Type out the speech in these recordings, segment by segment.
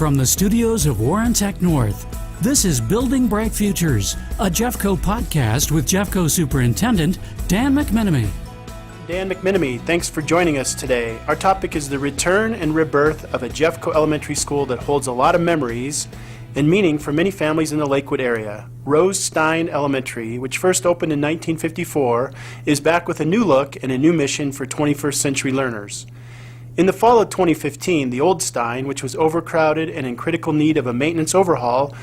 From the studios of Warren Tech North, this is Building Bright Futures, a Jeffco podcast with Jeffco Superintendent Dan McMenemy. Dan McMenemy, thanks for joining us today. Our topic is the return and rebirth of a Jeffco elementary school that holds a lot of memories and meaning for many families in the Lakewood area. Rose Stein Elementary, which first opened in 1954, is back with a new look and a new mission for 21st century learners. In the fall of 2015, the old Stein, which was overcrowded and in critical need of a maintenance overhaul,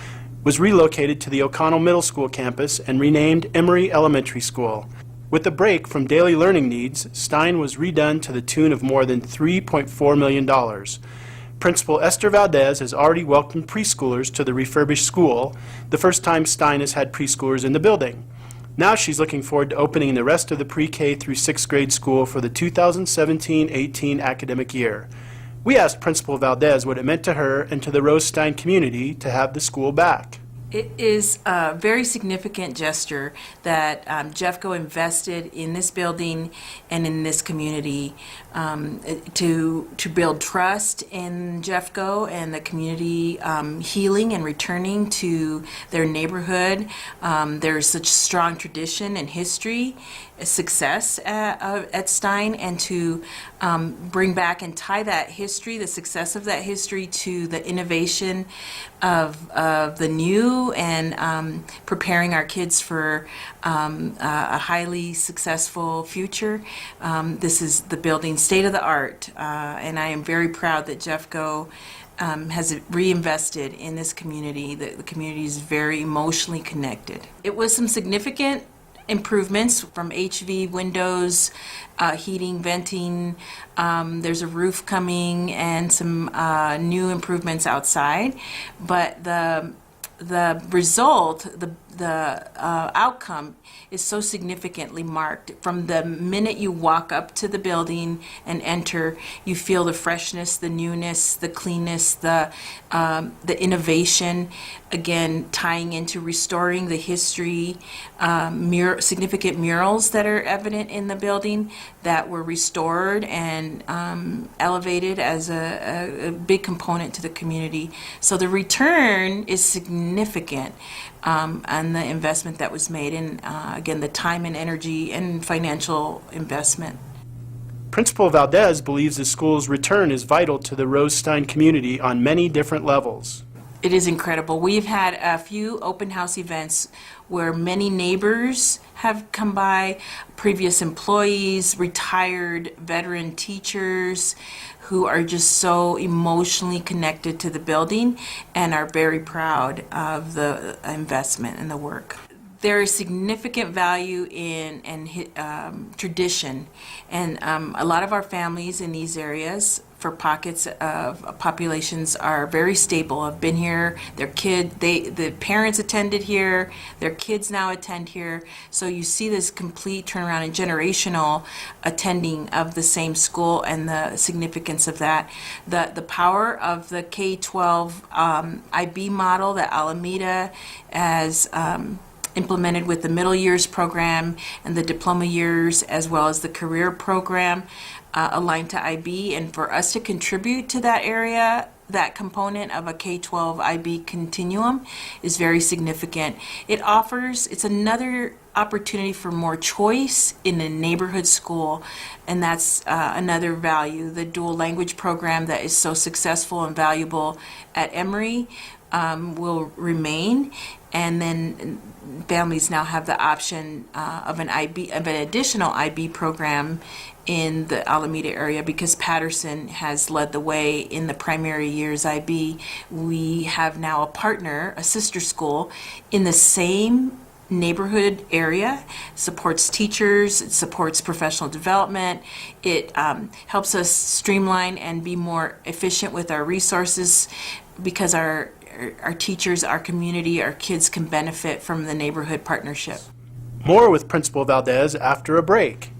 was relocated to the O'Connell Middle School campus and renamed Emory Elementary School. With a break from daily learning needs, Stein was redone to the tune of more than $3.4 million. Principal Esther Valdez has already welcomed preschoolers to the refurbished school, the first time Stein has had preschoolers in the building. Now she's looking forward to opening the rest of the pre-K through 6th grade school for the 2017-18 academic year. We asked Principal Valdez what it meant to her and to the Rose Stein community to have the school back. It is a very significant gesture that Jeffco invested in this building and in this community to build trust in Jeffco and the community healing and returning to their neighborhood. There's such strong tradition and history, success at Stein, and to bring back and tie that history, the success of that history, to the innovation of the new and preparing our kids for a highly successful future. This is the building state of the art, and I am very proud that Jeffco has reinvested in this community. The community is very emotionally connected. It was some significant improvements from HV, windows, heating, venting. There's a roof coming and some new improvements outside. But the result, the outcome is so significantly marked. From the minute you walk up to the building and enter, you feel the freshness, the newness, the cleanness, the innovation, again tying into restoring the history, significant murals that are evident in the building that were restored and elevated as a big component to the community. So the return is significant on the investment that was made, and again, the time and energy and financial investment. Principal Valdez believes the school's return is vital to the Rose Stein community on many different levels. It is incredible. We've had a few open house events where many neighbors have come by, previous employees, retired veteran teachers who are just so emotionally connected to the building and are very proud of the investment and the work. There is significant value in tradition, and a lot of our families in these areas, for pockets of populations, are very stable, have been here, the parents attended here, their kids now attend here, so you see this complete turnaround in generational attending of the same school and the significance of that. The power of the K-12 IB model that Alameda has implemented with the middle years program and the diploma years, as well as the career program aligned to IB, and for us to contribute to that area, that component of a K-12 IB continuum is very significant. It's another opportunity for more choice in a neighborhood school, and that's another value. The dual language program that is so successful and valuable at Emory will remain, and then families now have the option of an additional IB program in the Alameda area, because Patterson has led the way in the primary years IB. We have now a sister school in the same neighborhood area, supports teachers, it supports professional development, it helps us streamline and be more efficient with our resources, because our teachers, our community, our kids can benefit from the neighborhood partnership. More with Principal Valdez after a break.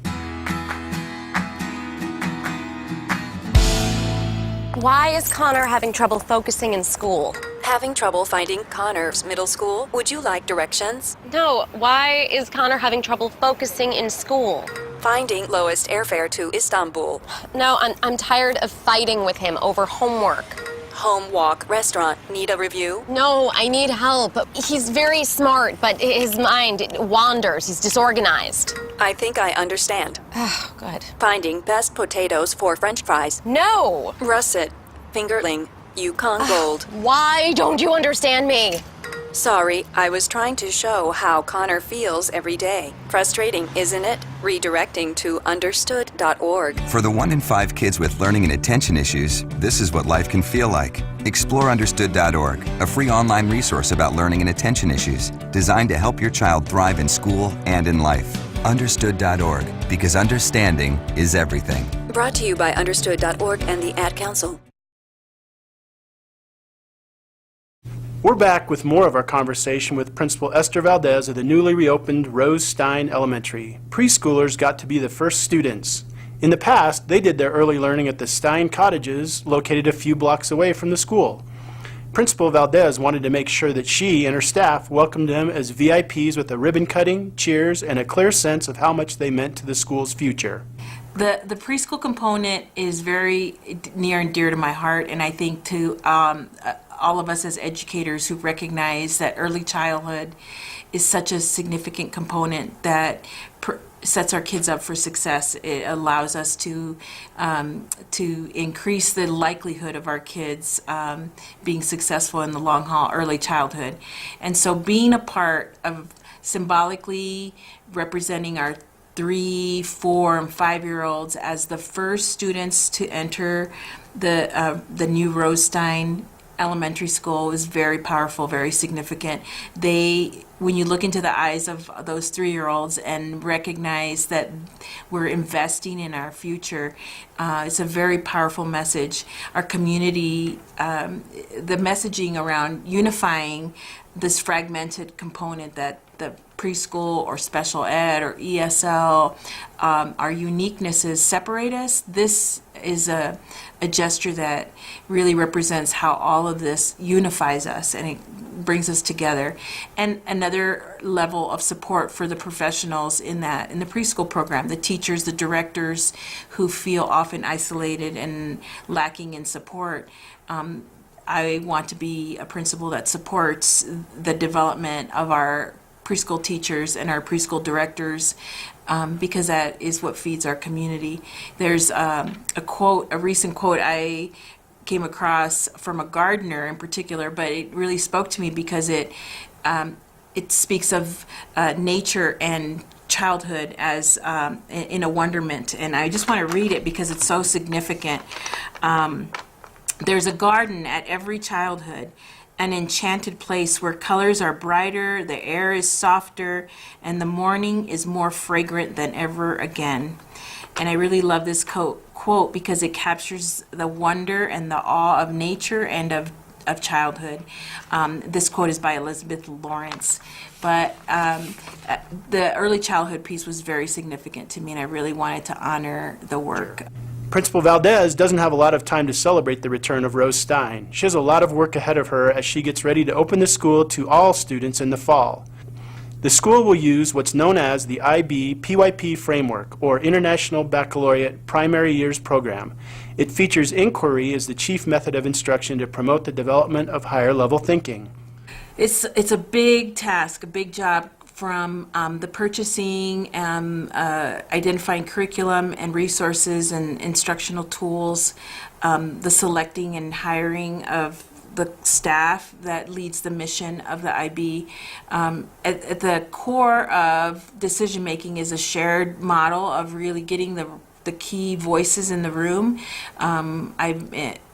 Why is Connor having trouble focusing in school? Having trouble finding Connor's middle school? Would you like directions? No, why is Connor having trouble focusing in school? Finding lowest airfare to Istanbul. No, I'm tired of fighting with him over homework. home, walk, restaurant. Need a review? No, I need help. He's very smart, but his mind wanders. He's disorganized. I think I understand. Oh, good. Finding best potatoes for French fries. No! Russet, fingerling, Yukon Gold. Why don't you understand me? Sorry, I was trying to show how Connor feels every day. Frustrating, isn't it? Redirecting to understood.org. For the 1 in 5 kids with learning and attention issues, this is what life can feel like. Explore understood.org, a free online resource about learning and attention issues, designed to help your child thrive in school and in life. Understood.org, because understanding is everything. Brought to you by understood.org and the Ad Council. We're back with more of our conversation with Principal Esther Valdez of the newly reopened Rose Stein Elementary. Preschoolers got to be the first students. In the past, they did their early learning at the Stein Cottages, located a few blocks away from the school. Principal Valdez wanted to make sure that she and her staff welcomed them as VIPs with a ribbon cutting, cheers, and a clear sense of how much they meant to the school's future. The preschool component is very near and dear to my heart, and I think to all of us as educators who recognize that early childhood is such a significant component that sets our kids up for success. It allows us to increase the likelihood of our kids being successful in the long haul early childhood. And so being a part of symbolically representing our 3, 4, and 5-year-olds as the first students to enter the new Rose Stein Elementary School is very powerful, very significant. When you look into the eyes of those 3-year-olds and recognize that we're investing in our future, it's a very powerful message. Our community, the messaging around unifying this fragmented component that the preschool or special ed or ESL, our uniquenesses separate us. This is a gesture that really represents how all of this unifies us and it brings us together. And another level of support for the professionals in the preschool program, the teachers, the directors who feel often isolated and lacking in support. I want to be a principal that supports the development of our preschool teachers and our preschool directors, because that is what feeds our community. There's a recent quote I came across from a gardener in particular, but it really spoke to me because it speaks of nature and childhood as in a wonderment, and I just want to read it because it's so significant. There's a garden at every childhood, an enchanted place where colors are brighter, the air is softer, and the morning is more fragrant than ever again. And I really love this quote because it captures the wonder and the awe of nature and of childhood. This quote is by Elizabeth Lawrence. But the early childhood piece was very significant to me, and I really wanted to honor the work. Principal Valdez doesn't have a lot of time to celebrate the return of Rose Stein. She has a lot of work ahead of her as she gets ready to open the school to all students in the fall. The school will use what's known as the IB-PYP framework, or International Baccalaureate Primary Years Program. It features inquiry as the chief method of instruction to promote the development of higher level thinking. It's a big task, a big job, from the purchasing, identifying curriculum and resources and instructional tools, the selecting and hiring of the staff that leads the mission of the IB. At the core of decision making is a shared model of really getting the key voices in the room. I'm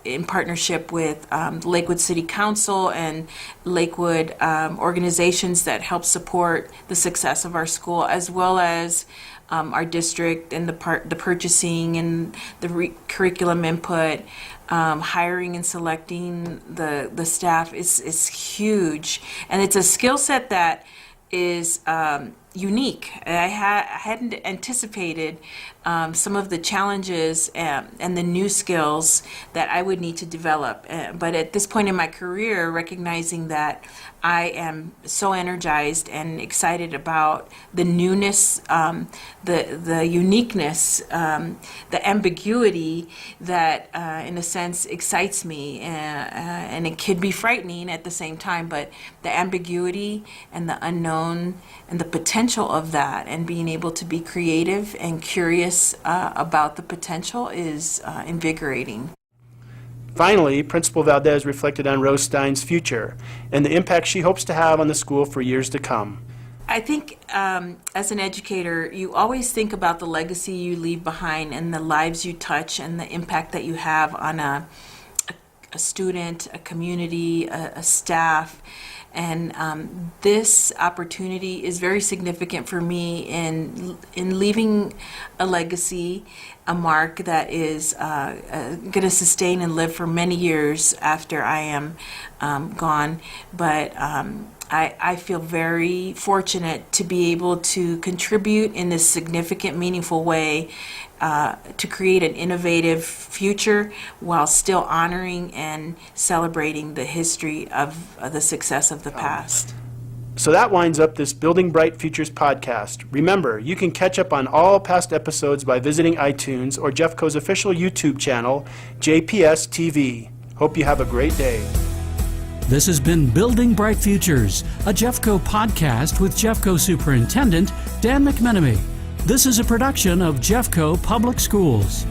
in partnership with Lakewood City Council and Lakewood organizations that help support the success of our school, as well as our district and the purchasing and the curriculum input. Hiring and selecting the staff is huge, and it's a skill set that is unique. I hadn't anticipated some of the challenges and the new skills that I would need to develop. But at this point in my career, recognizing that I am so energized and excited about the newness, the uniqueness, the ambiguity that, in a sense, excites me. And it could be frightening at the same time, but the ambiguity and the unknown and the potential of that, and being able to be creative and curious about the potential is invigorating. Finally, Principal Valdez reflected on Rose Stein's future and the impact she hopes to have on the school for years to come. I think as an educator, you always think about the legacy you leave behind and the lives you touch and the impact that you have on a student, a community, a staff. And this opportunity is very significant for me in leaving a legacy, a mark that is going to sustain and live for many years after I am gone. But I feel very fortunate to be able to contribute in this significant, meaningful way to create an innovative future while still honoring and celebrating the history of the success of the past. So that winds up this Building Bright Futures podcast. Remember, you can catch up on all past episodes by visiting iTunes or Jeffco's official YouTube channel, JPS-TV. Hope you have a great day. This has been Building Bright Futures, a Jeffco podcast with Jeffco Superintendent Dan McMenemy. This is a production of Jeffco Public Schools.